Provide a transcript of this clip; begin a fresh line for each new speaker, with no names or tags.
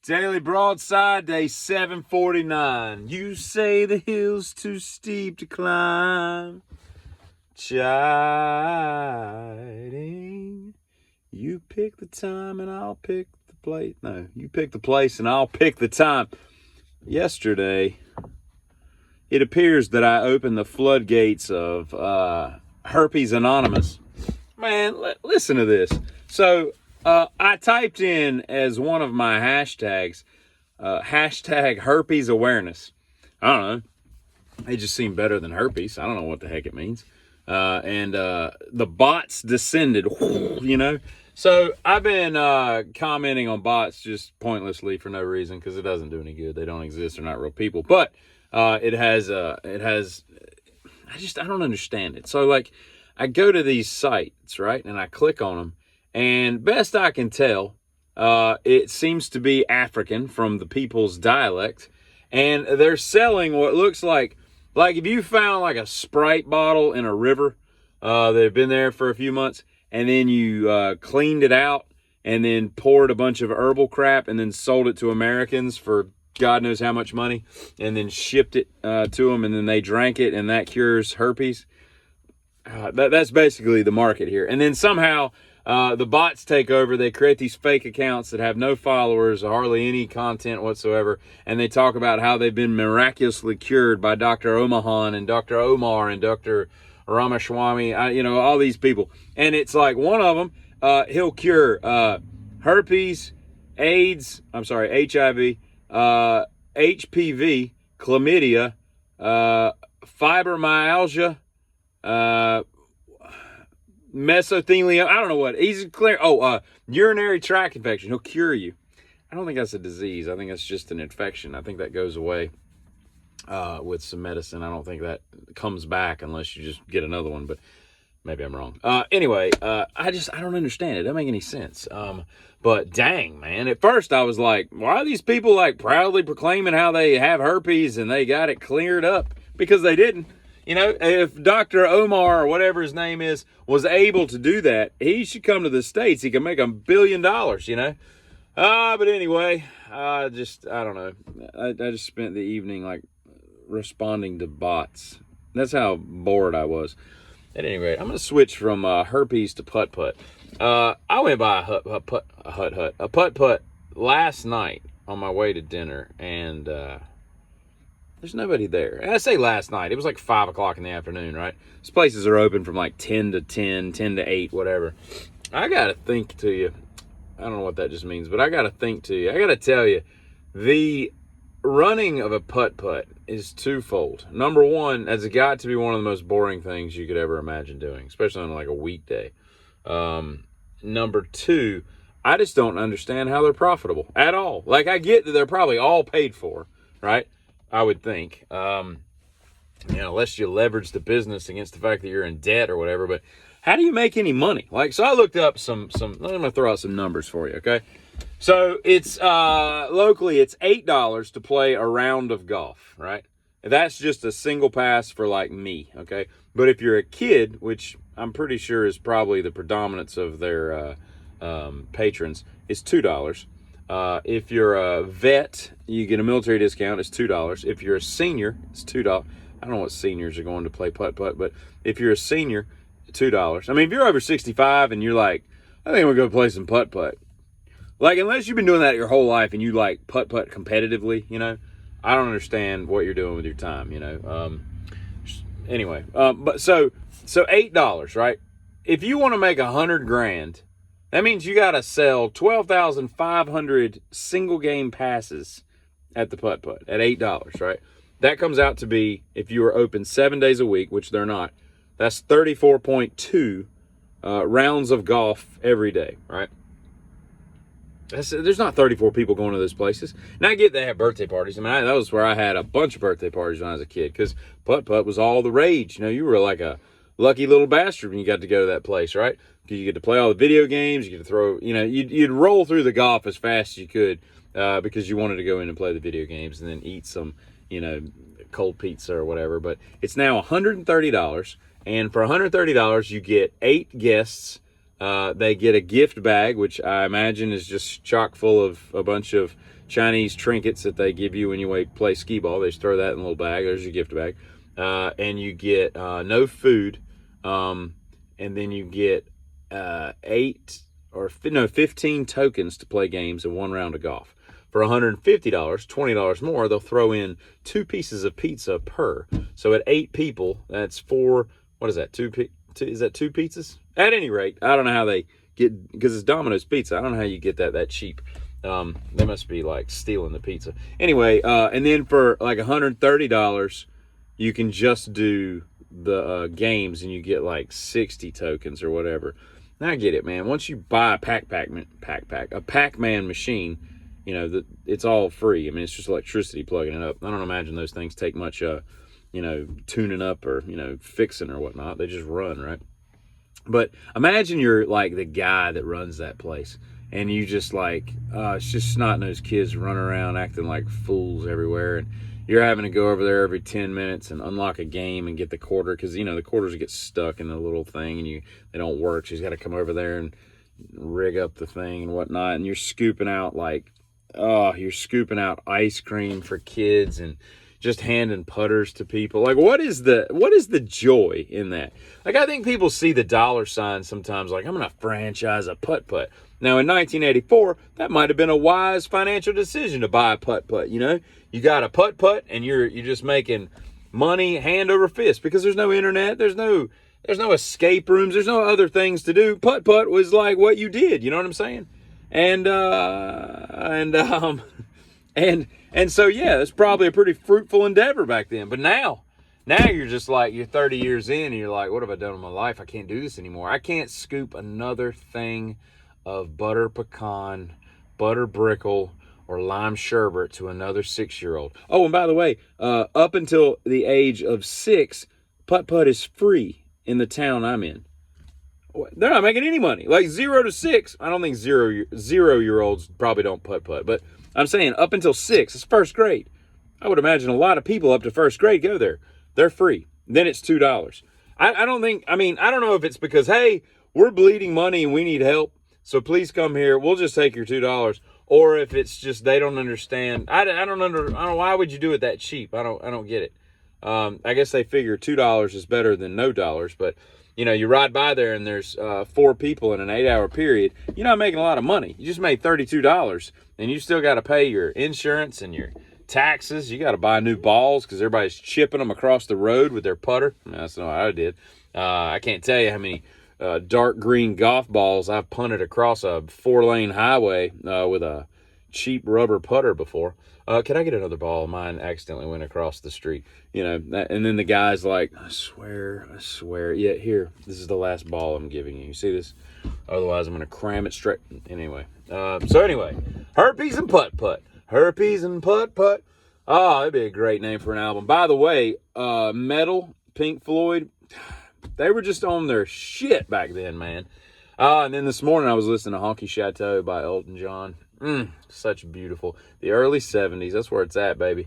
Daily Broadside, day 749. You say the hill's too steep to climb. Chiding. You pick the time and I'll pick the place. No, you pick the place and I'll pick the time. Yesterday, it appears that I opened the floodgates of Herpes Anonymous. Man, listen to this. So, I typed in as one of my hashtags, hashtag herpes awareness. I don't know. It just seemed better than herpes. I don't know what the heck it means. And the bots descended, you know. So I've been commenting on bots just pointlessly for no reason because it doesn't do any good. They don't exist. They're not real people. But it has, I don't understand it. So like I go to these sites, right, and I click on them. And best I can tell, it seems to be African from the people's dialect. And they're selling what looks like if you found like a Sprite bottle in a river that had been there for a few months, and then you cleaned it out and then poured a bunch of herbal crap and then sold it to Americans for God knows how much money, and then shipped it to them, and then they drank it, and that cures herpes. That's basically the market here. And then somehow the bots take over. They create these fake accounts that have no followers, hardly any content whatsoever. And they talk about how they've been miraculously cured by Dr. Omahan and Dr. Omar and Dr. Ramaswamy, all these people. And it's like one of them, he'll cure herpes, HIV, HPV, chlamydia, fibromyalgia, mesothelioma, I don't know what. He's clear. Urinary tract infection. He'll cure you. I don't think that's a disease. I think that's just an infection. I think that goes away with some medicine. I don't think that comes back unless you just get another one, but maybe I'm wrong. Anyway, I don't understand it. It doesn't make any sense. But dang, man. At first I was like, why are these people like proudly proclaiming how they have herpes and they got it cleared up? Because they didn't. You know, if Dr. Omar or whatever his name is was able to do that, he should come to the States. He can make $1 billion, you know. But anyway, I don't know. I just spent the evening like responding to bots. That's how bored I was. At any rate, I'm going to switch from herpes to putt-putt. I went by a putt-putt last night on my way to dinner, and there's nobody there. And I say last night. It was like 5 o'clock in the afternoon, right? These places are open from like 10 to 10, 10 to 8, whatever. I got to think to you. I don't know what that just means, but I got to think to you. I got to tell you, the running of a putt-putt is twofold. Number one, it's got to be one of the most boring things you could ever imagine doing, especially on like a weekday. Number two, I just don't understand how they're profitable at all. Like, I get that they're probably all paid for, right? I would think, unless you leverage the business against the fact that you're in debt or whatever. But how do you make any money? Like, so I looked up some. I'm gonna throw out some numbers for you, okay? So it's locally it's $8 to play a round of golf, right? That's just a single pass for like me, okay? But if you're a kid, which I'm pretty sure is probably the predominance of their patrons, it's $2. If you're a vet, you get a military discount. It's $2. If you're a senior, it's $2. I don't know what seniors are going to play putt-putt, but if you're a senior, $2. I mean, if you're over 65 and you're like, I think I'm going to go play some putt-putt. Like, unless you've been doing that your whole life and you like putt-putt competitively, you know, I don't understand what you're doing with your time, you know. Anyway, but so $8, right? If you want to make $100,000, that means you got to sell 12,500 single game passes at the putt-putt at $8, right? That comes out to be, if you are open 7 days a week, which they're not, that's 34.2 rounds of golf every day, right? There's not 34 people going to those places. And I get they have birthday parties. I mean, that was where I had a bunch of birthday parties when I was a kid because putt-putt was all the rage. You know, you were like a lucky little bastard when you got to go to that place, right? Because you get to play all the video games. You get to throw, you'd roll through the golf as fast as you could because you wanted to go in and play the video games and then eat some, cold pizza or whatever. But it's now $130. And for $130, you get 8 guests They get a gift bag, which I imagine is just chock full of a bunch of Chinese trinkets that they give you when you play skee ball. They just throw that in a little bag. There's your gift bag. And you get no food. And then you get 15 tokens to play games and 1 round of golf. For $150, $20 more, they'll throw in 2 pieces of pizza per. So at 8 people, that's 4. What is that? Is that 2 pizzas? At any rate, I don't know how they get, because it's Domino's Pizza. I don't know how you get that cheap. They must be like stealing the pizza. Anyway, and then for like $130, you can just do the games, and you get like 60 tokens or whatever. Now I get it, man. Once you buy a Pac-Man machine, you know, it's all free. I mean, it's just electricity plugging it up. I don't imagine those things take much, tuning up or, fixing or whatnot. They just run, right? But imagine you're like the guy that runs that place, and you just it's just snot-nosed kids running around acting like fools everywhere, and you're having to go over there every 10 minutes and unlock a game and get the quarter, because, the quarters get stuck in the little thing, and they don't work. So you got to come over there and rig up the thing and whatnot, and you're scooping out ice cream for kids and just handing putters to people. Like, what is the joy in that? Like, I think people see the dollar sign sometimes, like, I'm going to franchise a putt-putt. Now, in 1984, that might have been a wise financial decision to buy a putt-putt, You got a putt-putt, and you're just making money hand over fist, because there's no internet, there's no escape rooms, there's no other things to do. Putt-putt was like what you did, you know what I'm saying? And so, yeah, it's probably a pretty fruitful endeavor back then. But now you're just like, you're 30 years in, and you're like, what have I done with my life? I can't do this anymore. I can't scoop another thing of butter pecan, butter brickle, or lime sherbet to another 6-year-old. Oh, and by the way, up until the age of 6, putt-putt is free in the town I'm in. They're not making any money. Like 0 to 6, I don't think zero-year-olds probably don't putt-putt. But I'm saying up until 6, it's first grade. I would imagine a lot of people up to first grade go there. They're free. Then it's $2. I don't know if it's because, hey, we're bleeding money and we need help, so please come here. We'll just take your $2. Or if it's just they don't understand. I don't know, why would you do it that cheap? I don't get it. I guess they figure $2 is better than no dollars, but you ride by there and there's 4 people in an 8-hour period. You're not making a lot of money. You just made $32, and you still got to pay your insurance and your taxes. You got to buy new balls because everybody's chipping them across the road with their putter. That's not what I did. I can't tell you how many dark green golf balls I've punted across a 4-lane highway with a cheap rubber putter before. Can I get another ball? Mine accidentally went across the street. And then the guy's like, I swear. Yeah, here, this is the last ball I'm giving you. You see this? Otherwise, I'm going to cram it straight. Anyway, Herpes and Putt-Putt. Herpes and Putt-Putt. Oh, that'd be a great name for an album. By the way, Metal, Pink Floyd, they were just on their shit back then, man. And then this morning I was listening to Honky Chateau by Elton John. Such beautiful. The early 70s, that's where it's at, baby.